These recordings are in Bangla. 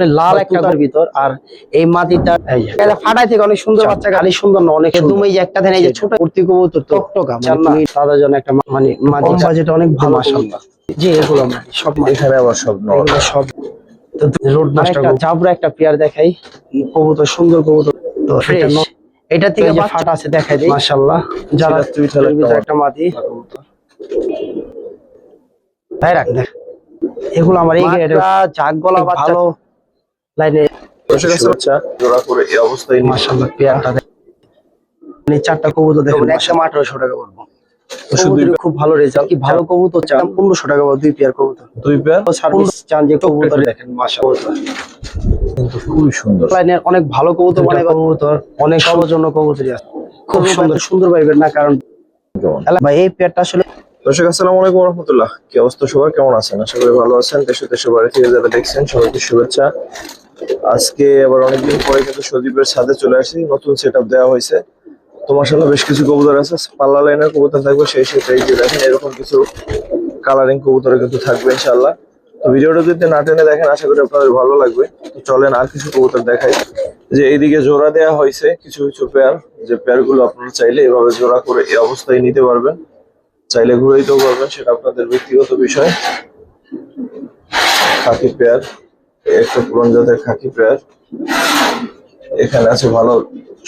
আপনি লাল একটা ভিতর আর এই মাটিটা ফাটাই থেকে অনেক সুন্দর বাচ্চা খালি সুন্দর না অনেক তুমি যে একটা দেন এই যে ছোট কুর্তি কবুতর টকটকা মানে তাদের জন্য একটা মানে মাটি বাজেট অনেক ভালো মাশাআল্লাহ জি এগুলো সব এখানে আবার সব এগুলো সব রোড নষ্ট জাবরা একটা পেয়ার দেখাই কবুতর সুন্দর কবুতর তো এটা থেকে যে ফাটা আছে দেখাই দেই মাশাআল্লাহ যারা টুইটারের ভিতর একটা মাটি ভাই রাখ দেখ এগুলো আমার এই জাগ গলা বাচ্চা ভালো লাইনে বাচ্চা জোড়া করে এই অবস্থায় মাশাআল্লাহ পেয়ারটা মানে চারটা কবুতর দেখুন 1800 টাকা পড়বো খুব ভালো রেজাল্ট কি ভালো কবুতর চান 1500 টাকা দুই পেয়ার কবুতর দুই পেয়ার সার্ভিস চান যে কবুতর দেখেন মাশাআল্লাহ কিন্তু খুবই সুন্দর লাইনের অনেক ভালো কবুতর মানে কবুতর অনেক সবার জন্য কবুতরই আছে খুব সুন্দর সুন্দর পাইবেন না কারণ ভাই এই পেয়ারটা আসলে দর্শক আসসালামু আলাইকুম ওয়া রাহমাতুল্লাহ কি অবস্থা সবার কেমন আছেন আশা করি ভালো আছেন দেশে বাড়ি থেকে যারা দেখছেন সবাইকে শুভেচ্ছা আজকে আবার অনেকদিন পরে কিন্তু সজীবের ছাদে চলে আসি নতুন সেটআপ দেওয়া হয়েছে তোমার সাথে বেশ কিছু কবুতর আছে পাল্লা লাইনের কবুতর থাকবে সেই সাথে এই যে দেখেন এরকম কিছু কালারিং কবুতর কিন্তু থাকবে ইনশাআল্লাহ তো ভিডিওটা যদি না টেনে দেখেন আশা করি আপনাদের ভালো লাগবে তো চলেন আর কিছু কবুতর দেখাই যে এইদিকে জোড়া দেওয়া হয়েছে কিছু কিছু পেয়ার যে পেয়ারগুলো আপনারা চাইলে এভাবে জোড়া করে এই অবস্থায় নিতে পারবেন চাইলে ঘুরাইতেও পারবেন সেটা আপনাদের ব্যক্তিগত বিষয় খাকি পেয়ার একটা পুরান জাতের খাকি পেয়ার এখানে আছে ভালো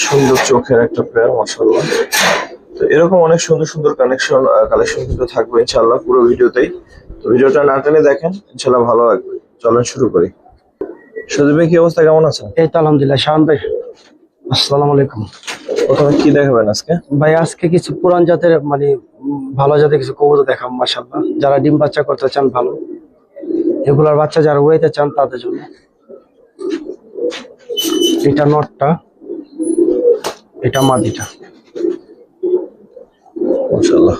সুন্দর চোখের একটা পেয়ার মাশাআল্লাহ তো এরকম অনেক সুন্দর সুন্দর কালেকশন কিন্তু থাকবে ইনশাআল্লাহ পুরো ভিডিওতেই তো ভিডিওটা না টেনে দেখেন ইনশাআল্লাহ ভালো লাগবে চলেন শুরু করি সজীব ভাই কি অবস্থা কেমন আছেন এই তো আলহামদুলিল্লাহ শাওন ভাই আসসালামু আলাইকুম প্রথমে কি দেখাবেন আজকে ভাই আজকে কিছু পুরান জাতের মানে ভালো জাতের কিছু কবুতর দেখাম মাশাআল্লাহ যারা ডিম বাচ্চা করতে চান ভালো এগুলার বাচ্চা যারা উড়াইতে চান তাদের জন্য এটা নটটা এটা মাদিটা মাশাআল্লাহ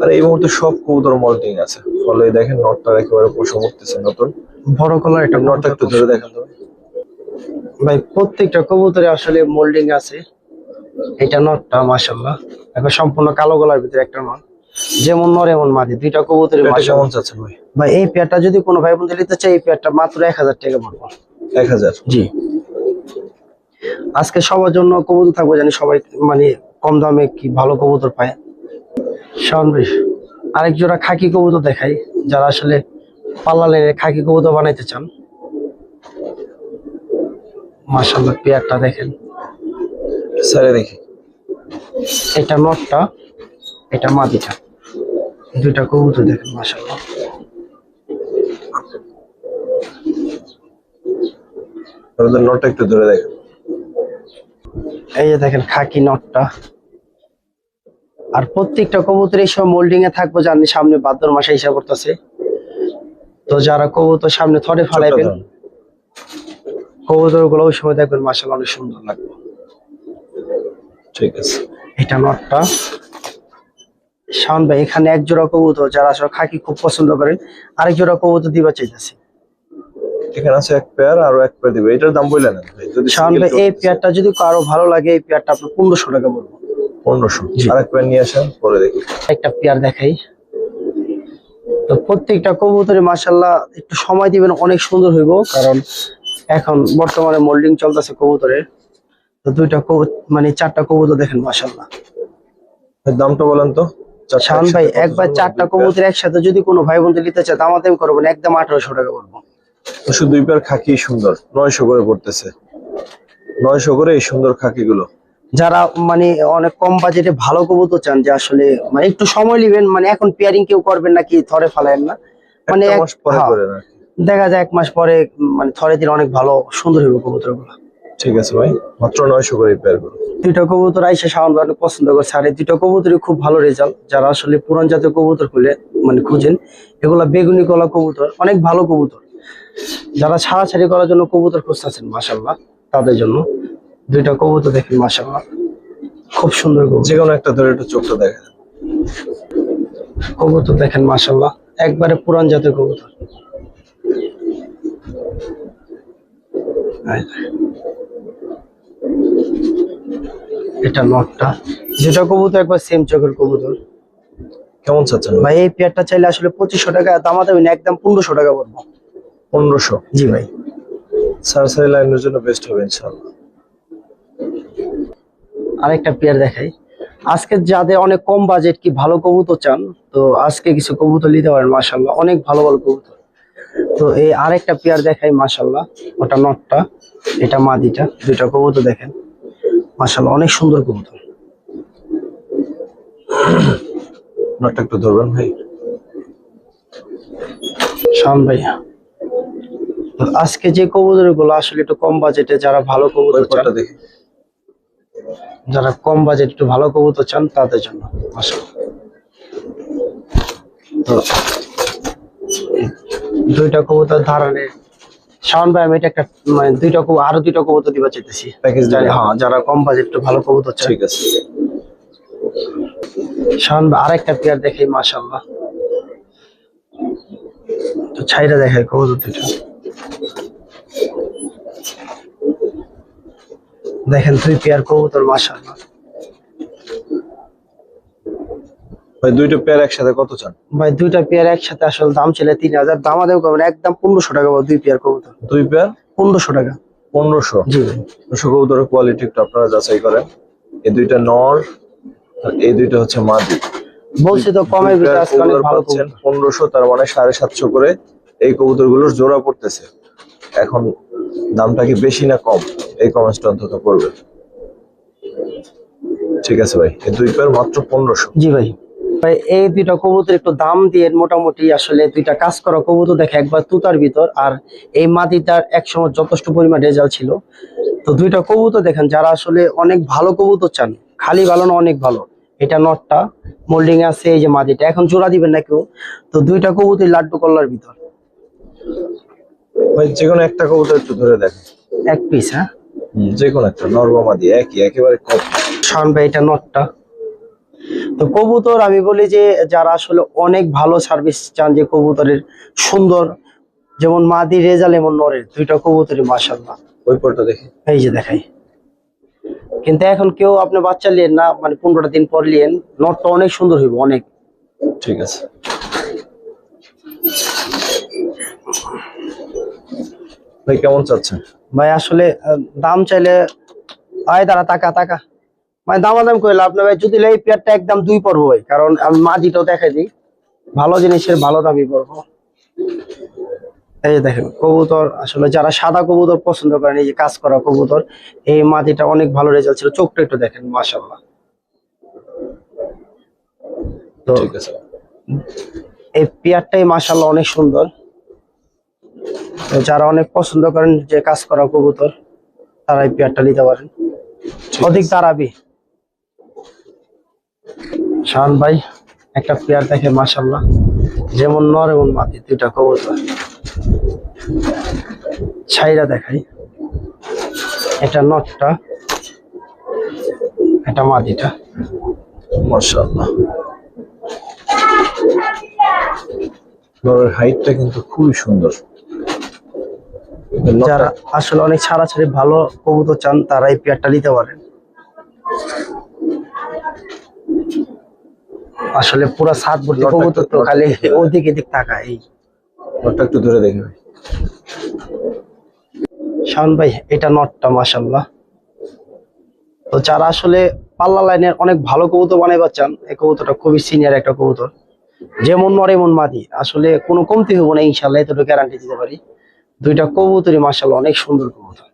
আর এই মুহূর্তে সব কবুতর মল্টিং আছে ফলে দেখেন নটটা একেবারে পোষা করতেছে নতুন বড় কলার এটা নটটা একটু ধরে দেখেন তো ভাই প্রত্যেকটা কবুতরে আসলে মোল্ডিং আছে এটা নটটা মাশাআল্লাহ এখন সম্পূর্ণ কালো গলার ভিতরে একটা নট যেমন নর এমন মাদি দুইটা কবুতরে কেমন চাচ্ছেন ভাই ভাই এই পেয়ারটা যদি কোনো ভাই বন্ধু নিতে চায় এই পেয়ারটা মাত্র 1000 টাকা পড়বে 1000 জি আজকে সবার জন্য কবুতর থাকবে জানি সবাই মানে কম দামে কি ভালো কবুতর পায় শাওন ভাই আরেক জোড়া খাকি কবুতর দেখাই যারা আসলে পাল্লা লাইনে খাকি কবুতর বানাইতে চান মাশাআল্লাহ পেয়ারটা দেখেন স্যারে দেখি এটা নটটা এটা মাদিটা দুইটা কবুতর দেখেন মাশাআল্লাহ তাহলে নটটা একটু ধরে দেখেন এই যে দেখেন খাকি নটটা আর প্রত্যেকটা কবুতর এই সময় মোল্ডিং এ থাকবো জানি সামনে ভাদ্র মাসে হিসাব করতেছে তো যারা কবুতর সামনে থরে ফালাইবেন কবুতর গুলো ওই সময় দেখবেন মাশাআল্লাহ অনেক সুন্দর লাগবে ঠিক আছে এটা নটটা শাওন ভাই এখানে এক জোড়া কবুতর যারা আসলে খাকি খুব পছন্দ করেন আরেক জোড়া কবুতর দিবা চাইতেছি এখানে আছে এক পেয়ার আর এক পেয়ার দিবে এটার দাম বললেন যদি শাওন ভাই এই পেয়ারটা যদি কারো ভালো লাগে এই পেয়ারটা আপনি 1500 টাকা বলবো 1500 আরেক পেয়ার নিয়ে আসেন পরে দেখি একটা পেয়ার দেখাই তো প্রত্যেকটা কবুতরে মাশাআল্লাহ একটু সময় দিবেন অনেক সুন্দর হইব কারণ এখন বর্তমানে মোল্ডিং চলতেছে কবুতরের তো দুইটা মানে চারটা কবুতর দেখেন মাশাআল্লাহ দামটা বলেন তো শাওন ভাই একবার চারটা কবুতর একসাথে যদি কোনো ভাই বন্ধু নিতে চায় দামাদামি করবেন একদম 1800 টাকা পড়বো শুধু দুই পেয়ার খাকি সুন্দর 900 করে পড়তেছে 900 করে এই সুন্দর খাকি গুলো যারা মানে অনেক কম বাজেটে ভালো কবুতর চান যে আসলে মানে একটু সময় নেবেন মানে এখন পেয়ারিং কেউ করবেন নাকি থরে ফালায়েন না মানে দেখা যায় 1 মাস পরে মানে থরে দিলে অনেক ভালো সুন্দর হবে কবুতর গুলো ঠিক আছে ভাই মাত্র 900 করে পেয়ার গুলো দুইটা কবুতর আইসা শাওন ভাই অনেক পছন্দ করছে আর এই দুইটা কবুতরই খুব ভালো রেজাল্ট যারা আসলে পুরান জাতের কবুতর খুলে মানে খুঁজেন এগুলা বেগুনি গলা কবুতর অনেক ভালো কবুতর যারা ছাড়াছাড়ি করার জন্য কবুতর খুঁজতেছেন মাশাআল্লাহ তাদের জন্য দুইটা কবুতর দেখেন মাশাআল্লাহ খুব সুন্দর কবুতর যে কোনো একটা ধরে একটু চোখটা দেখেন কবুতর দেখেন মাশাআল্লাহ একবারে পুরান জাতের কবুতর এটা নটটা যেটা কবুতর একবার সেম চোখের কবুতর কেমন চাচ্ছেন ভাই এই পেয়ারটা চাইলে আসলে 2500 টাকা দামাদামি না একদম 1500 টাকা পড়বো 1500। জি ভাই। সার্সারি লাইনের জন্য বেস্ট হবে ইনশাআল্লাহ। আরেকটা পেয়ার দেখাই। আজকে যাদের অনেক কম বাজেট কি ভালো কবুতর চান, তো আজকে কিছু কবুতর নিতে পারেন মাশাআল্লাহ, অনেক ভালো ভালো কবুতর। তো এই আরেকটা পেয়ার দেখাই মাশাআল্লাহ, ওটা নটটা, এটা মাদিটা, দুইটা কবুতর দেখেন মাশাআল্লাহ, অনেক সুন্দর কবুতর। নটটা একটু ধরবেন ভাই। শান ভাইয়া, তো আজকে যে কবুতর গুলো আসলে একটু কম বাজেটে, যারা ভালো কবুতর ওই চান, পটটা দেখি। যারা কম বাজেট একটু ভালো কবুতর চান তাদের জন্য মাশাআল্লাহ। তো দুইটা কবুতর ধারণে শাওন ভাই, আমি এটা একটা মানে দুইটা কবুতর, আরো দুইটা কবুতর দিবা চাইতেছি প্যাকেজ দিবেন? হ্যাঁ, যারা কম বাজেট একটু ভালো কবুতর চান। ঠিক আছে। শাওন ভাই আরেকটা পেয়ার দেখি মাশাআল্লাহ, তো ছাইরা দেখাই কবুতর দুইটা দেখেন, দুই পেয়ার কবুতর মাশাআল্লাহ। ভাই দুইটা পেয়ার একসাথে কত চান? ভাই দুইটা পেয়ার একসাথে আসলে দাম ছিল 3000, দামাদাম করবেন একদম 1500 টাকা দুই পেয়ার কবুতর। দুই পেয়ার 1500 টাকা। 1500। জি ভাই। কবুতরের কোয়ালিটি একটু আপনারা যাচাই করেন। এই দুইটা নর আর এই দুইটা হচ্ছে মাদি। বলছি তো কমের ভিতরে আজকে অনেক ভালো কবুতর। 1500, তার মানে 750 করে এই কবুতরগুলোর জোড়া পড়তেছে। এখন দামটা কি বেশি না কম, এই কমেন্টটা অন্তত করবে। ঠিক আছে ভাই, এই দুই পেয়ার মাত্র 1500। জি ভাই। ভাই এই দুইটা কবুতর একটু দাম দিয়ে মোটামুটি আসলে দুইটা কাজ করা কবুতর দেখে, একবার তুতার ভিতর, আর এই মাটিটার একসময় যথেষ্ট পরিমাণ রেজাল্ট ছিল। তো দুইটা কবুতর দেখেন, যারা আসলে অনেক ভালো কবুতর চান, খালি ভালো না অনেক ভালো, এটা নটটা মোল্ডিং আছে, এই যে মাটিটা এখন জোড়া দিবেন না কেউ, তো দুইটা কবুতর লাড্ডু কল্লার ভিতর। ভাই যে কোনো একটা কবুতর একটু ধরে দেখেন। এক পিস, হ্যাঁ যে কোনো একটা, নর বা মাদি একই, একেবারে কম। শাওন ভাই এটা নটটা। তো কবুতর আমি বলি যে যারা আসলে অনেক ভালো সার্ভিস চান, যে কবুতরের সুন্দর, যেমন মাদি রেজাল এমন নরের, দুইটা কবুতরই মাশাআল্লাহ। ওই পটটা দেখি। এই যে দেখাই, কিন্তু এখন কেউ আপনি বাচ্চা লিয়েন না, মানে 15টা দিন পর লিয়েন, নটটা অনেক সুন্দর হইব অনেক। ঠিক আছে ভাই, কেমন চাচ্ছেন? ভাই আসলে দাম চাইলে আয় তারা টাকা টাকা মানে দামাদাম করলে আপনি ভাই, যদি এই পেয়ারটা একদম 2 পড়বো ভাই, কারণ আমি মাদিটাও দেখাই দিই, ভালো জিনিসের ভালো দামই পড়বো। এই যে দেখেন কবুতর, আসলে যারা সাদা কবুতর পছন্দ করেন, এই যে কাজ করা কবুতর, এই মাদিটা অনেক ভালো রেজাল্ট ছিল, চোখটা একটু দেখেন মাশাআল্লাহ। তো ঠিক আছে। এই পেয়ারটাই মাশাআল্লাহ অনেক সুন্দর। তো যারা অনেক পছন্দ করেন যে কাজ করা কবুতর, তারা এই পেয়ারটা নিতে পারেন, অধিক দাঁড়াবি। শাওন ভাই একটা পেয়ার দেখে মাশাআল্লাহ, যেমন নর এমন মাদি, দুইটা কবুতর ছাইরা দেখাই, এটা নটটা, এটা মাদিটা। মাশাআল্লাহ, নরের হাইটটা কিন্তু খুবই সুন্দর। যারা আসলে অনেক ছাড়াছাড়ি ভালো কবুতর চান, তারা এই পেয়ারটা নিতে পারেন। আসলে পুরো সাত ভর্তি কবুতর, তো খালি ওদিক এদিক তাকায়। এই নটটা একটু ধরে দেখি ভাই। শাওন ভাই এটা নটটা মাশাআল্লাহ। তো যারা আসলে পাল্লা লাইনের অনেক ভালো কবুতর বানাইবার চান, এই কবুতরটা খুবই সিনিয়র একটা কবুতর, যেমন নর এমন মাদি, আসলে কোনো কমতি হবো না ইনশাআল্লাহ, এতটুকু গ্যারান্টি দিতে পারি। দুইটা কবুতরই মাশাআল্লাহ অনেক সুন্দর কবুতর।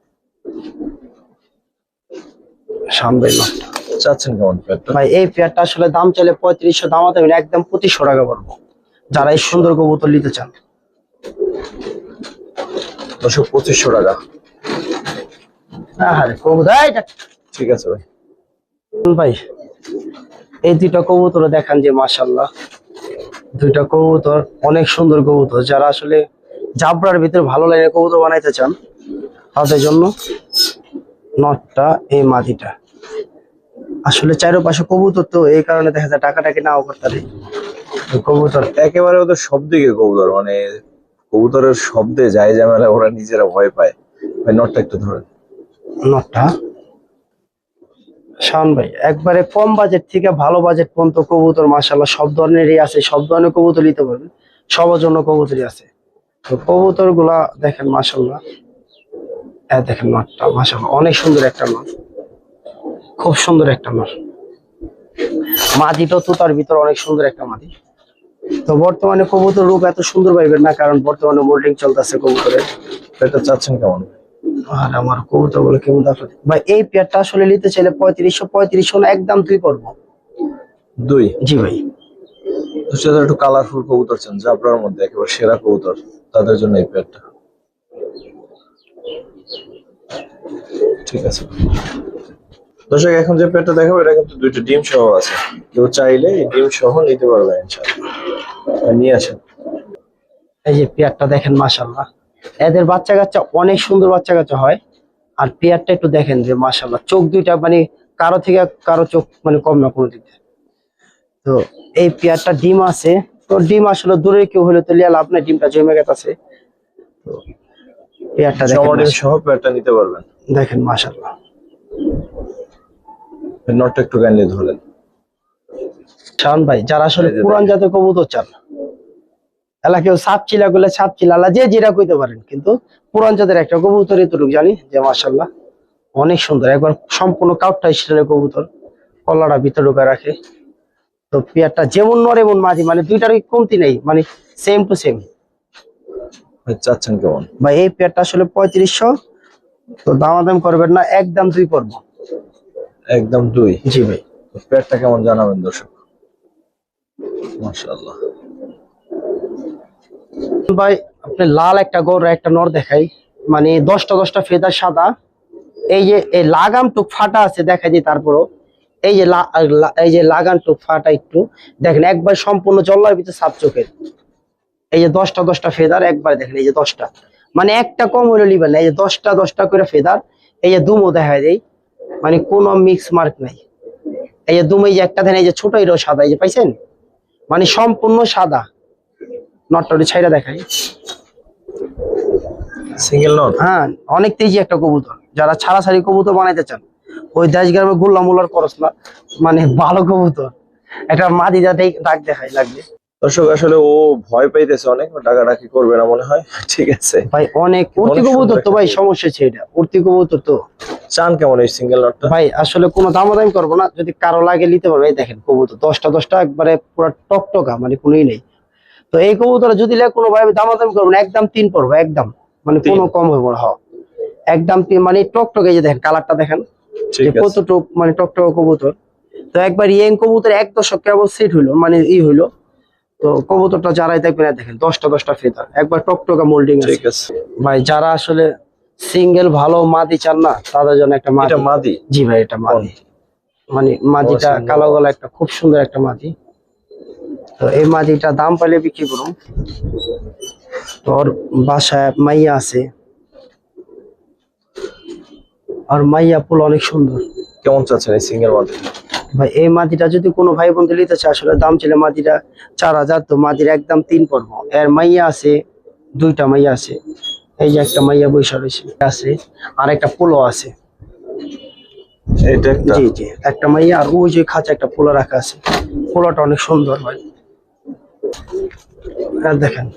শাওন ভাই নটটা চাচ্ছেন কেমন পেয়ারটা? ভাই এই পেয়ারটা আসলে দাম চাইলে 3500, দামাতে একদম 2500 টাকা পড়বো, যারা এই সুন্দর কবুতর নিতে চান। 2500 টাকা। আরে কবুতর ঠিক আছে ভাই। ভাই এই দুইটা কবুতর দেখান, যে মাশাআল্লাহ দুইটা কবুতর অনেক সুন্দর কবুতর, যারা আসলে জাবরার ভিতরে ভালো লাইনের কবুতর বানাইতে চান, তাদের জন্য নটটা, এই মাদিটা। আসলে চারপাশে কবুতর, তো এই কারণে দেখা যায় টাকাটাকে নাও করতে পারে কবুতর। একেবারে ওদের সব দিকে কবুতর, মানে কবুতরের শব্দে যায় ঝামেলা, ওরা নিজেরা ভয় পায়। ভাই নটটা একটু ধরেন। নটটা শাওন ভাই একবারে কম বাজেট থেকে ভালো বাজেট পর্যন্ত কবুতর মাশাআল্লাহ সব ধরনেরই আছে, সব ধরনের কবুতর নিতে পারবেন, সবার জন্য কবুতরই আছে। তো কবুতর গুলা দেখেন মাশাআল্লাহ, দেখেন নটটা মাশাআল্লাহ অনেক সুন্দর একটা নট, খুব সুন্দর একটা নট। মাদিটা তো তার ভিতর অনেক সুন্দর একটা মাদি। তো বর্তমানে কবুতর রূপ এত সুন্দর পাইবেন না, কারণ বর্তমানে মোল্ডিং চলতেছে কবুতরের। এটা চাচ্ছেন কেমন? আর আমার কবুতর গুলো কেমন দেখো ভাই, এই পেয়ারটা আসলে নিতে চাইলে 3500 না, একদম 2 পড়বো। 2? জি ভাই। তো সেটা একটু কালারফুল কবুতর চান, জাবরার মধ্যে একেবারে সেরা কবুতর, তাদের জন্য এই পেয়ারটা। ঠিক আছে দর্শক, এখন যে পেয়ারটা দেখাবো এটা কিন্তু 2টা ডিম সহ আছে, কেউ চাইলে এই ডিম সহ নিতে পারবে ইনশাআল্লাহ। নিয়ে আসেন। এই যে পেয়ারটা দেখেন মাশাআল্লাহ, এদের বাচ্চা কাচ্চা অনেক সুন্দর বাচ্চা কাচ্চা হয়। আর পেয়ারটা একটু দেখেন যে মাশাআল্লাহ, চোখ দুইটা মানে কারো থেকে কারো চোখ মানে কম না কোনো দিক দিয়ে। তো এই পেয়ারটা ডিম আছে, তো ডিম আসলে দূরে কেউ হলে তো লিয়া লাভ নাই, ডিমটা জমে গেছে। তো পেয়ারটা দেখেন ডিম সহ পেয়ারটা নিতে পারবেন। দেখেন মাশাআল্লাহ, নটটা একটু গাইলে ধরেন। শাওন ভাই, যারা আসলে পুরান জাতের কবুতর চান, এলা কেউ সাপচিলা গুলো সাপচিলা যে যেটা কইতে পারেন, কিন্তু পুরান জাতের একটা কবুতর এতটুকু জানি যে মাশাআল্লাহ অনেক সুন্দর, একবার সম্পূর্ণ কাউটা স্টাইলের কবুতর, কলাটা ভিতরে ঢুকা রাখে। তো পেয়ারটা যেমন নর এমন মাঝি, মানে দুইটার কমতি নেই, মানে সেম টু সেম। চাচ্ছেন কেমন? ভাই এই পেয়ারটা আসলে 3500, তো দামাদাম করবেন না, একদম 2 পড়বো। একদম 2? জি ভাই। পেয়ারটা কেমন জানাবেন দর্শক। মাশাআল্লাহ ভাই আপনি লাল একটা গরু একটা নর দেখাই, মানে 10টা ফেদার সাদা, এই যে এই লাগাম টুক ফাটা আছে দেখাই দিই, তারপরও এই যে এই যে লাগাম টুক ফাটা একটু দেখেন, একবার সম্পূর্ণ জল্লার ভিতরে সাপ চোখের। এই যে 10টা ফেদার একবার দেখেন, এই যে 10টা, মানে একটা কম হইলে লিবেন না, এই যে 10টা করে ফেদার। এই যে দুমো দেখায় দেয়, মানে কোনো মিক্স মার্ক নাই। এই যে দুম, এই যে একটা দেখেন, এই যে ছোট এরও সাদা, এই যে পাইছেন, মানে সম্পূর্ণ সাদা। নটটা ছাইরা দেখাই, সিঙ্গেল নট। হ্যাঁ অনেক তেজি একটা কবুতর, যারা ছাড়াছাড়ি কবুতর বানাইতে চান, ওই দেশ গ্রামে গুল্লা মুল্লার খরচ না, মানে ভালো কবুতর একটা মাদি যাতেই ডাক দেখাই লাগবে। দর্শক আসলে ও ভয় পাইতেছে অনেক, ডাকাডাকি করবে না মনে হয়। ঠিক আছে ভাই অনেক উর্তি কবুতর তো ভাই, সমস্যা আছে এটা উর্তি কবুতর। তো চান কেমন এই সিঙ্গেল নটটা? ভাই আসলে কোনো দামাদামি করবো না, যদি কারো লাগে নিতে পারবে। এই দেখেন কবুতর 10টা একবারে পুরো টকটকা, মানে কোনোই নেই। তো এই কবুতর যদি লাগে কোনো ভাই দামাদামি করবো না, একদম 3 পড়বো, একদম মানে কোনো কম হইব না। একদম মানে টকটকে, যে দেখেন কালারটা দেখেন কতটুক, মানে টকটক কবুতর। তো একবার ইয়েং কবুতর 1 দশক কেবল সেট হইলো, মানে হইলো। তো কবুতরটা যারাই দেখবেন দেখেন 10টা ফেদার, একবার টকটকা মোল্ডিং আছে। ঠিক আছে ভাই যারা আসলে সিঙ্গেল ভালো মাদি চান না, তাদের জন্য একটা মাদি। এটা মাদি? জি ভাই এটা মাদি, মানে মাদিটা কালো গলা একটা খুব সুন্দর একটা মাদি। তো এই মাদিটা দাম পাইলে বিক্রি করুন। তোর বাসায় মাইয়া আছে, আর মাইয়া ফুল অনেক সুন্দর। কেমন চাচ্ছেন এই সিঙ্গেল মাদি? ভাই এই মাদিটা যদি কোনো ভাই বন্ধু নিতে চায়, আসলে দাম ছিল মাদিটা 4000, তো মাদির একদম 3 পড়বো। এর মাইয়া আছে 2টা মাইয়া আছে, এই যে একটা মাইয়া বৈশা রয়েছে আছে, আর একটা পোলো আছে। এটা একটা? জি জি একটা মাইয়া, আর ওই যে খাঁচা একটা পোলো রাখা আছে, পোলোটা অনেক সুন্দর ভাই। আর দেখেন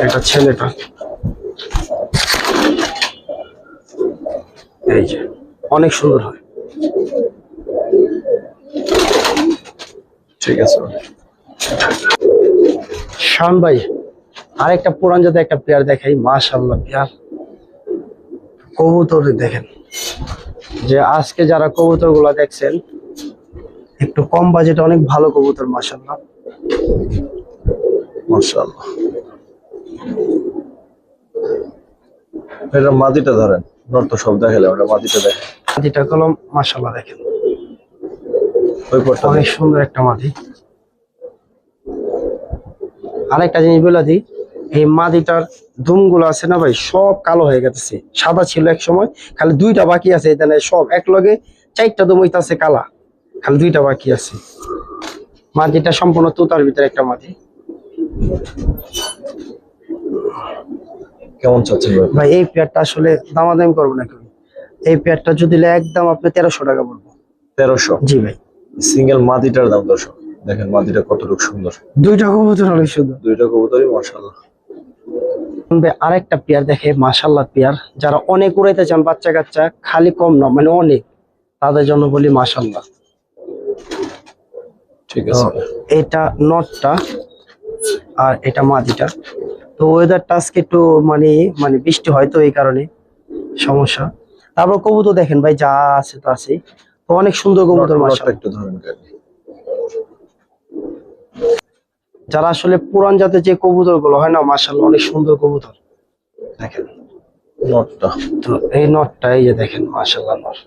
একটা ছেলেটা, এই যে অনেক সুন্দর হয়। ঠিক আছে শাওন ভাই, আরেকটা পুরান জাতের একটা প্লেয়ার দেখাই, মাশাআল্লাহ প্লেয়ার কবুতর দেখেন, যে আজকে যারা কবুতর গুলা দেখছেন একটু কম বাজেটে অনেক ভালো কবুতর, মাশাআল্লাহ মাশাআল্লাহ। এটা মাদিটা ধরেন, নট তো সব দেখালে, ওটা মাদিটা দেখেন। মাদিটা কলম মাশাআল্লাহ দেখেন, ওই পরটা অনেক সুন্দর একটা মাদি। আরেকটা জিনিস বলে দিই, এই মাদিটার দুমগুলো আছে না ভাই, সব কালো হয়ে গেছে। সাদা ছিল এক সময়, খালি 2টা বাকি আছে, এখানে সব এক লগে 4টা দুম হইতাছে কালা, খালি 2টা বাকি আছে। মাদিটা সম্পূর্ণ তুতার ভিতরে একটা মাদি। কেমন চাচ্ছেন ভাই এই পেয়ারটা আসলে দামাদামি করবো না কেউ, এই পেয়ারটা যদি একদম আপনি 1300 টাকা পড়বো। 1300? জি ভাই। সিঙ্গেল মাদিটার দাম 1000? দেখেন মাদিটা কতটুকু সুন্দর, দুইটা কবুতর অনেক সুন্দর। দুইটা কবুতরই মাশাআল্লাহ। আরেকটা পেয়ার দেখে মাশাআল্লাহ পেয়ার, যারা অনেক উড়াইতে চান বাচ্চা কাচ্চা, খালি কম না মানে অনেক, তাদের জন্য বলি মাশাআল্লাহ। ঠিক তো আছে, এটা নটটা আর এটা মাদিটা। তো ওয়েদারটা আজকে একটু মানে মানে বৃষ্টি হয় তো এই কারণে সমস্যা। তারপর কবুতর দেখেন ভাই, যা আছে তো আছে, তো অনেক সুন্দর কবুতর নটটা মাশাআল্লাহ। একটু ধরেন কেন। যারা আসলে পুরান জাতের যে কবুতর গুলো হয় না মাশাআল্লাহ, অনেক সুন্দর কবুতর দেখেন। নটটা তো এই নটটা, এই যে দেখেন মাশাআল্লাহ নর।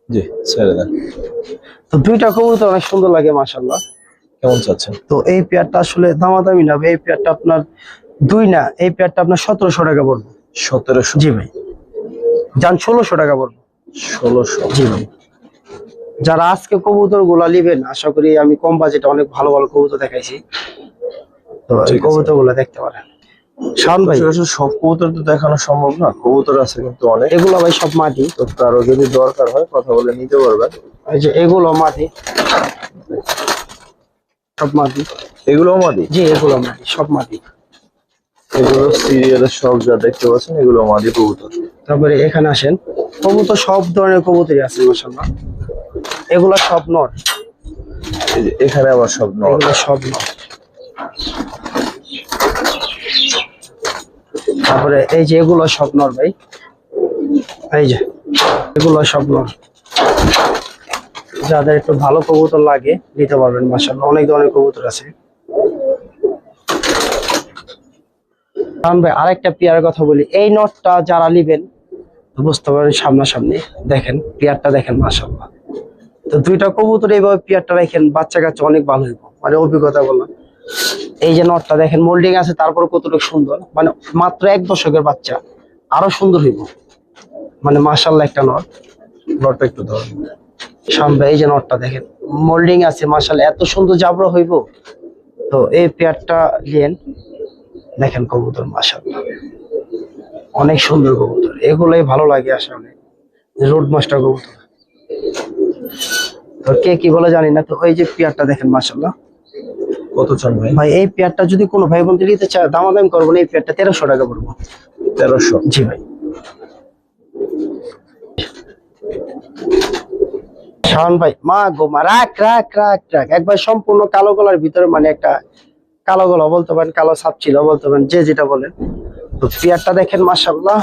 জি ছেড়ে দেন। তো দুইটা কবুতর অনেক সুন্দর লাগে মাশাআল্লাহ। কেমন চাচ্ছেন? তো এই পেয়ারটা আসলে দামাদামি না ভাই, এই পেয়ারটা আপনার দুই না, এই পেয়ারটা আপনার 1700 টাকা পড়বে। 1700? জি ভাই, যান 1600 টাকা পড়বে। 1600? জি ভাই। যারা আজকে কবুতর গুলা নিবেন, আশা করি আমি কম বাজেটে অনেক ভালো ভালো কবুতর দেখাইছি, তো এই ঠিক আছে। কবুতর গুলা দেখতে পারেন। শাওন ভাই, সরাসরি সব কবুতর তো দেখানো সম্ভব না, কবুতর আছে কিন্তু অনেক। এগুলো ভাই সব মাটি। তো কারো যদি দরকার হয় কথা বলে নিতে পারবেন। এই যে এগুলো মাটি, সব মাটি। এগুলোও মাদি? জি এগুলো মাটি, সব মাটি। এগুলো সিরিয়ালের সব যা দেখতে পাচ্ছেন এগুলো মাদি কবুতর। তারপরে এখানে আসেন, কবুতর সব ধরনের কবুতরই আছে মাশাআল্লাহ। এগুলো সব নর, এই যে এখানে আবার সব নর। এগুলো সব নর। তারপরে এই যে এগুলো সব নর ভাই, এই যে এগুলো সব নর। যাদের একটু ভালো কবুতর লাগে নিতে পারবেন মাশাআল্লাহ, অনেক ধরনের কবুতর আছে। কারণ ভাই আরেকটা পেয়ারের কথা বলি, এই নটটা যারা নিবেন বুঝতে পারেন সামনাসামনি, দেখেন পেয়ারটা দেখেন মাশাআল্লাহ। তো দুইটা কবুতর এইভাবে পেয়ারটা রাখেন, বাচ্চা কাচ্চা অনেক ভালো হইব, মানে অভিজ্ঞতা বললাম। এই যে নটটা দেখেন মোল্ডিং আছে, তারপর কতটুকু সুন্দর, মানে মাত্র 1 দশকের বাচ্চা, আরো সুন্দর হইব, মানে মাশাআল্লাহ একটা নট। নটটা একটু ধরেন। সামনে এই যে নটটা দেখেন মোল্ডিং আছে মাশাআল্লাহ, এত সুন্দর জাবরা হইব। তো এই পেয়ারটা নিয়েন, দেখেন কবুতর মাশাআল্লাহ অনেক সুন্দর কবুতর, এগুলোই ভালো লাগে আসলে, রোড মাস্টার কবুতর। তো কে কি বলে জানি না। তো ওই যে পেয়ারটা দেখেন মাশাআল্লাহ। কত চান ভাই? ভাই এই পেয়ারটা যদি কোনো ভাই বোন নিতে চায় দামাদামি করবো না, এই পেয়ারটা 1300 টাকা পড়বো। 1300? জি ভাই। শাওন ভাই, মা গো মা, রাখ রাখ রাখ রাখ, একবার সম্পূর্ণ কালো গলার ভিতরে, মানে একটা কালো গলা বলতে পারেন, কালো সাপ ছিল বলতে পারেন, যে যেটা বলেন। তো পেয়ারটা দেখেন মাশাআল্লাহ।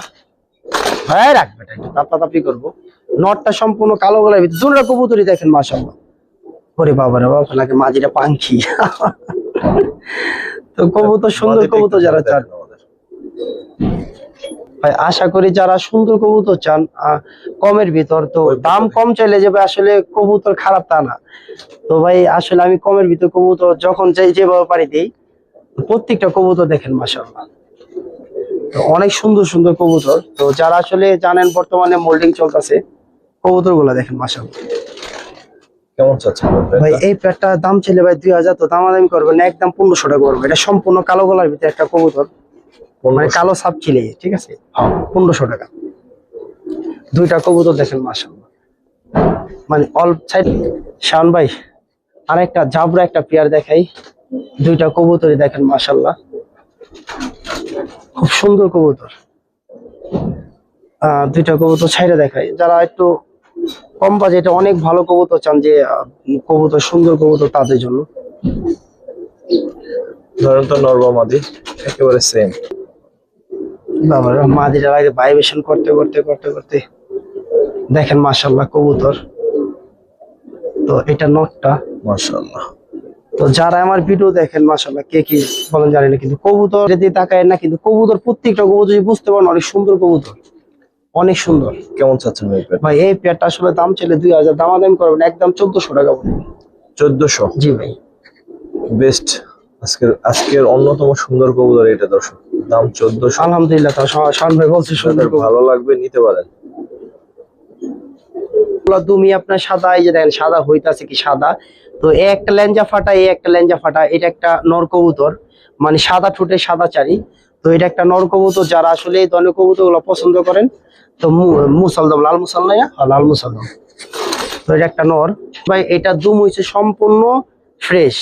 ভাই রাখবে একটু তাপাতাপি করবো। নটটা সম্পূর্ণ কালো গলার ভিতরে, দুটো কবুতরই দেখেন মাশাআল্লাহ। ওরে বাবা রে বাবা, লাগে মাঝিটা পাঙ্খি। তো কবুতর সুন্দর কবুতর যারা চান ভাই, আশা করি যারা সুন্দর কবুতর চান কমের ভিতর, তো দাম কম চাইলে যাবে, আসলে কবুতর খারাপ তা না। তো ভাই আসলে আমি কমের ভিতর কবুতর যখন যাই যেভাবে পারি দিই, প্রত্যেকটা কবুতর দেখেন মাশাআল্লাহ। তো অনেক সুন্দর সুন্দর কবুতর, তো যারা আসলে জানেন বর্তমানে মোল্ডিং চলতেছে, কবুতর গুলা দেখেন মাশাআল্লাহ। কেমন চাচ্ছেন ভাই এই পেয়ারটা দাম চাইলে ভাই 2000, তো দামাদামি করবেন না, একদম 1500 টাকা করবে। এটা সম্পূর্ণ কালো গলার ভিতরে একটা কবুতর, মানে কালো সাপ ছিলে, ঠিক আছে, 1500 টাকা। দুইটা কবুতর দেখেন মাশাআল্লাহ, মানে অল সাইড। শাওন ভাই আরেকটা জাবরা একটা পেয়ার দেখাই, দুইটা কবুতরই দেখেন মাশাআল্লাহ, খুব সুন্দর কবুতর। দুইটা কবুতর ছাইড়া দেখাই, যারা একটু কম বাজেটে অনেক ভালো কবুতর চান, যে কবুতর সুন্দর কবুতর, তাদের জন্য। ধরেন তো নর বা মাদি একেবারে সেম। বাবার মাদিটার আগে ভাইব্রেশন করতে করতে করতে করতে দেখেন মাশাআল্লাহ কবুতর। তো এটা নটটা মাশাআল্লাহ। তো যারা আমার ভিডিও দেখেন মাশাআল্লাহ, কে কি বলেন জানি না, কিন্তু কবুতর যদি তাকায় না, কিন্তু কবুতর প্রত্যেকটা কবুতর যদি বুঝতে পারেন অনেক সুন্দর কবুতর, অনেক সুন্দর। কেমন চাচ্ছেন ভাই পেয়ার? ভাই এই পেয়ারটা আসলে দাম চাইলে 2000, দামাদামি করবেন একদম 1400 টাকা পড়বে। 1400? জি ভাই। বেস্ট, আজকের অন্যতম সুন্দর কবুতর এটা দর্শক, দাম 1400। আলহামদুলিল্লাহ, তাও শাওন ভাই বলছে সুন্দর যাদের ভালো লাগবে নিতে পারেন। তুমি আপনার সাদা, এই যে দেখেন সাদা হইতাছে কি সাদা। তো এই একটা লেঞ্জা ফাটা, এই একটা লেঞ্জা ফাটা, এটা একটা নর কবুতর, মানে সাদা ঠোঁটে সাদা চারি। তো এটা একটা নর কবুতর, যারা আসলে এই ধরনের কবুতর গুলো পছন্দ করেন, তো মুসালদম, লাল মুসাল না, লাল মুসালদম। তো এটা একটা নর ভাই, এটা দুম হইছে সম্পূর্ণ ফ্রেশ।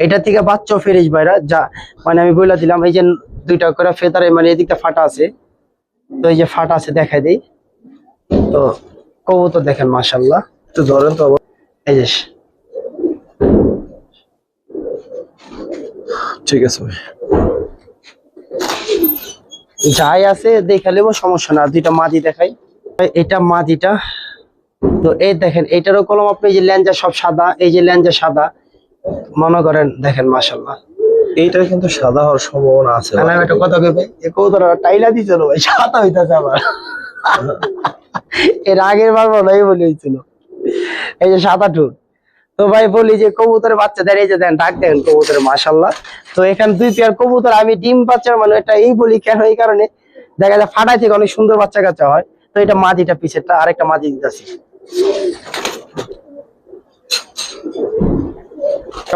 এটা থেকে বাচ্চাও ফ্রেশ ভাইরা, যা মানে আমি বলে দিলাম। এই যে দুইটা করে ফেদারে মানে এদিকটা ফাটা আছে, তো এই যে ফাটা আছে দেখাই দেই। তো কবুতর দেখেন মাশাআল্লাহ, একটু ধরেন তো আবার। এই যে ঠিক আছে ভাই, যাই আছে দেখে নেবো, সমস্যা না। দুইটা মাদি দেখাই। এটা মাদিটা, তো এই দেখেন এইটারও কলম আপনি, এই যে ল্যাঞ্জা সব সাদা, এই যে ল্যাঞ্জা সাদা মনে করেন, দেখেন মাশাআল্লাহ। এইটা কিন্তু সাদা হওয়ার সম্ভাবনা আছে ভাই। একটা কথা কইবে, এই কবুতর টাইলা দিছিল ভাই, সাদা হইতাছে আবার। এর আগের বার মনে হয় বলে হইছিল, এই যে সাদা টুর। তো ভাই বলি যে কবুতরের বাচ্চা দেন, এই যে দেন ডাক দেন কবুতরের মাশাআল্লাহ। তো এখানে দুই পেয়ার কবুতর, আমি ডিম বাচ্চার মানে এটা এই বলি কেন, এই কারণে দেখা যায় ফাটাই থেকে অনেক সুন্দর বাচ্চা কাচ্চা হয়। তো এটা মাদিটা পিছেরটা, আরেকটা মাদি দিতেছি,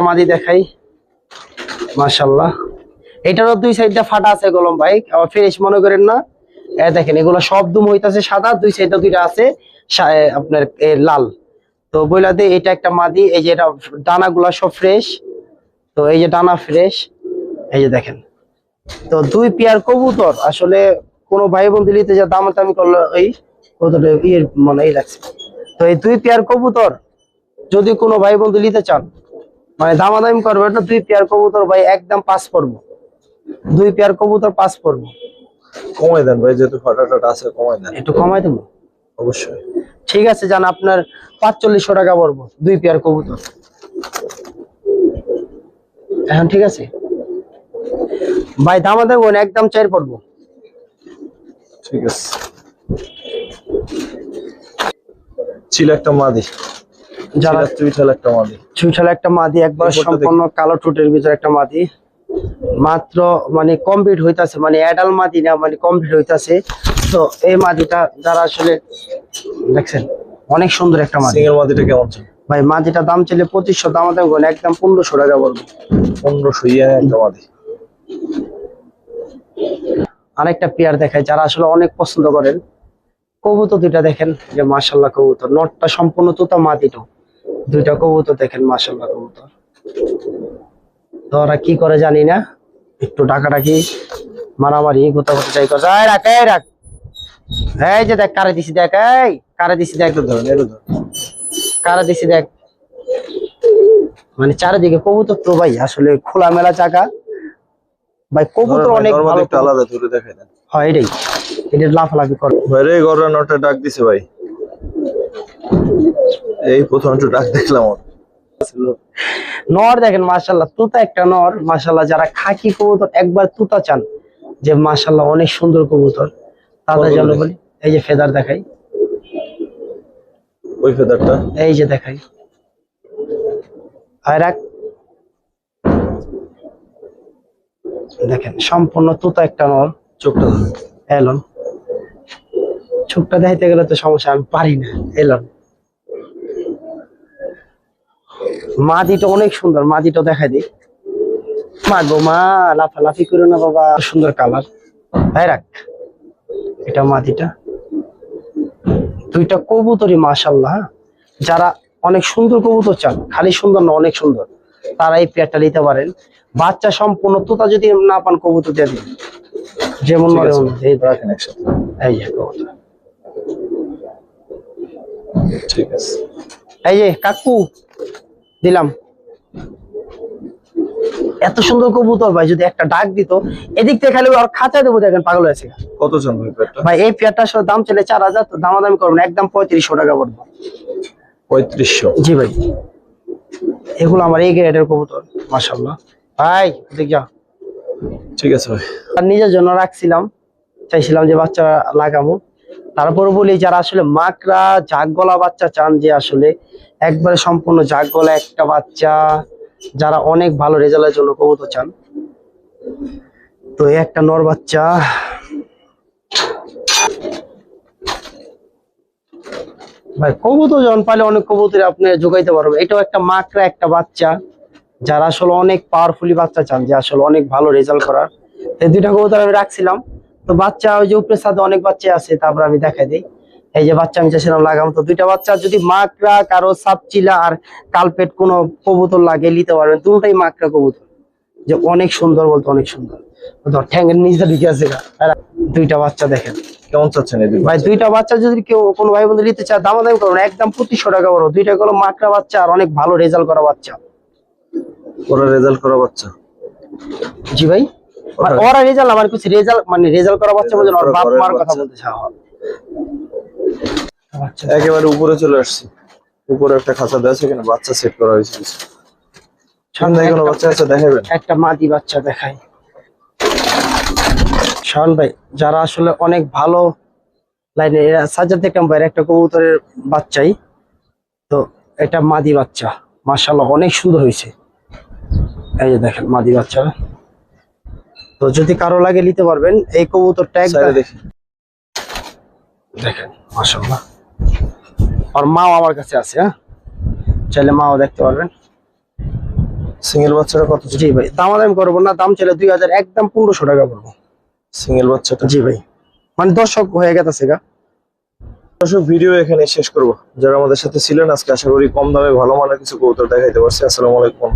মাদি দেখাই মাশাআল্লাহ। এটারও দুই সাইডটা ফাটা আছে কলম ভাই, আবার ফ্রেশ মনে করেন না। দেখেন এগুলো সব দুম হইতাছে সাদা, দুই সাইডটা দুইটা আছে আপনার লাল। তো বইলাতে এটা একটা মাদি, এই যে এটা ডানাগুলা সব ফ্রেশ, তো এই যে ডানা ফ্রেশ, এই যে দেখেন। তো দুই পেয়ার কবুতর আসলে কোনো ভাই বোন দিলিতে যা দামাদামি করলো, এই কবুতর ইয়ের মানে এই রাখছে। তো এই দুই পেয়ার কবুতর যদি কোনো ভাই বন্ধু নিতে চান, মানে দামাদামি করবে না, দুই পেয়ার কবুতর ভাই একদম 5 পড়বো, দুই পেয়ার কবুতর 5 পড়বো। কমাই দেন ভাই, যেহেতু ফাটাটা আছে কমাই দেন। একটু কমাই দেবো, অবশ্যই। ঠিক আছে জান, আপনার 4500 টাকা পড়বো দুই পেয়ার কবুতর এখন, ঠিক আছে ভাই। দামাদামি বোন একদম 4 পড়বো। ঠিক আছে, ছিল একটা মাদি, যারা চুইঠাল একটা মাদি, চুইঠাল একটা মাদি, একবার সম্পূর্ণ কালো টুটের ভিতরে একটা মাদি, মাত্র মানে কমপ্লিট হইতাছে, মানে অ্যাডাল মাদি না, মানে কমপ্লিট হইতাছে। তো এই মাদিটা যারা আসলে দেখছেন অনেক সুন্দর একটা মাদি। সিঙ্গেল মাদিটা কেমন চান ভাই মাদিটা দাম চলে 2500, দামাদামি বোন একদম 1500 টাকা পড়বো। 1500 ইয়ে একটা মাদি। আরেকটা পেয়ার দেখায় যারা আসলে অনেক পছন্দ করেন কবুতর, দুইটা দেখেন যে মাশাআল্লাহ কবুতর, নটটা সম্পূর্ণ তোতা, মাদিটা দুইটা কবুতর দেখেন মাশাআল্লাহ কবুতর। তো ওরা কি করে জানি না, একটু ডাকাডাকি মারামারি গোতাগোতা চাই করে, রাখ এই রাখ, এই যে দেখ কারে দিছি, দেখ এই কারে দিছি, দেখ ধরুন এর ধর কারে দিছি দেখ। মানে চারিদিকে কবুতর তো ভাই আসলে খোলামেলা জায়গা ভাই, কবুতর অনেক ভালো। একটু আলাদা ধরে দেখাই দেন। হয় এটাই, এটা লাফালাফি করে ভাই রে, গররা নটা ডাক দিছে ভাই, এই প্রথম একটু ডাক দেখলাম ওর। নর দেখেন মাশাআল্লাহ, তুতা একটা নর মাশাআল্লাহ। যারা খাকি কবুতর একবার তুতা চান, যে মাশাআল্লাহ অনেক সুন্দর কবুতর, তাদের জন্য বলি এই যে ফেদার দেখাই, ওই ফেদারটা এই যে দেখাই, আর রাখ দেখেন সম্পূর্ণ তুতা একটা নর। চোখটা এলন, চোখটা দেখাইতে গেলে তো সমস্যা, আমি পারি না। এলন মাদিটা অনেক সুন্দর, মাদিটা দেখাই দিই। মা গো মা, লাফালাফি করো না বাবা, সুন্দর কালার। ভাই রাখ, এটা মাদিটা, দুইটা কবুতরই মাশাআল্লাহ। যারা অনেক সুন্দর কবুতর চান, খালি সুন্দর না অনেক সুন্দর, তারা এই পেয়ারটা নিতে পারেন। বাচ্চা সম্পূর্ণ তোতা যদি না পান কবুতর দিয়ে দিন, যেমন এই রাখেন একসাথে। এই যে কবুতর, ঠিক আছে, এই যে কাকু দিলাম। এত সুন্দর কবুতর ভাই, যদি একটা ডাক দিত এদিক থেকে খালি আর খাঁচা দেবো, দেখেন পাগল হয়েছে। কত চান ভাই পেয়ারটা? ভাই এই পেয়ারটা আসলে দাম চলে 4000, তো দামাদামি করবেন একদম 3500 টাকা পড়বো। 3500? জি ভাই, এগুলো আমার এই গ্রেডের কবুতর মাশাআল্লাহ। ভাই দেখ যা, ঠিক আছে ভাই। আর নিজের জন্য রাখছিলাম, চাইছিলাম যে বাচ্চা লাগাবো। তারপর বলি যারা আসলে মাকড়া জাগ গলা বাচ্চা চান, যে আসলে একবারে সম্পূর্ণ জাগ গলা একটা বাচ্চা, যারা অনেক ভালো রেজাল্টের জন্য কবুতর চান, তো এই একটা নর বাচ্চা। ভাই কবুতর যখন পালে অনেক কবুতর আপনি যোগাইতে পারবেন। এটাও একটা মাকড়া একটা বাচ্চা, যারা আসলে অনেক পাওয়ারফুলি বাচ্চা চান, যে আসলে অনেক ভালো রেজাল্ট করার, এই দুইটা কবুতর আমি রাখছিলাম। তো বাচ্চা ওই যে উপরে সাথে অনেক বাচ্চা আছে, তারপর আমি দেখাই দিই। এই যে বাচ্চা আমি চাইছিলাম লাগাম, তো দুইটা বাচ্চা যদি মাকড়া কারো সাপচিলা আর কালপেট কোনো কবুতর লাগে নিতে পারবেন, দুটোই মাকড়া কবুতর, যে অনেক সুন্দর বলতে অনেক সুন্দর। ধর ঠ্যাঙ্গের নিচে ঢুকে আছে গা। আর দুইটা বাচ্চা দেখেন কেমন চাচ্ছেন এই দুই ভাই, দুইটা বাচ্চা যদি কেউ কোনো ভাই বন্ধু নিতে চায় দামাদামি করুন, একদম 2500 টাকা বড়। দুইটা হলো মাকড়া বাচ্চা আর অনেক ভালো রেজাল্ট করা বাচ্চা। ওরা রেজাল্ট করা বাচ্চা? জি ভাই, মানে ওরা রেজাল্ট আমার কিছু রেজাল্ট মানে রেজাল্ট করা বাচ্চা বলছেন, ওর বাপ মার কথা বলতে চাওয়া। আচ্ছা একেবারে উপরে চলে আসছি, উপরে একটা খাঁচা দেওয়া আছে, এখানে বাচ্চা সেট করা হয়েছে কিছু। সামনে কোনো বাচ্চা আছে দেখাবেন? একটা মাদি বাচ্চা দেখাই শাওন ভাই, যারা আসলে অনেক ভালো লাইনে, এরা সাজ্জাদ দেখলাম ভাইয়ের একটা কবুতরের বাচ্চাই, তো এটা মাদি বাচ্চা, মাশাআল্লাহ অনেক সুন্দর হয়েছে। এই যে দেখেন মাদি বাচ্চা, তো যদি কারো লাগে নিতে পারবেন। এই কবুতরটা একদম সাইডে দেখি, দেখেন মাশাআল্লাহ। আর মাও আমার কাছে আছে, হ্যাঁ চাইলে মাও দেখতে পারবেন। সিঙ্গেল বাচ্চাটা কত? জি ভাই, দামাদামি করবো না, দাম চাইলে 2000, একদম 1500 টাকা পড়বো। সিঙ্গেল বাচ্চাটা? জি ভাই, মানে দর্শক হয়ে গেছে গা। দর্শক ভিডিও এখানে শেষ করব। যারা আমাদের সাথে ছিলেন আজকে, আশা করি কম দামে ভালো মানের কিছু কবুতর দেখাইতে পারছি। আসসালামু আলাইকুম।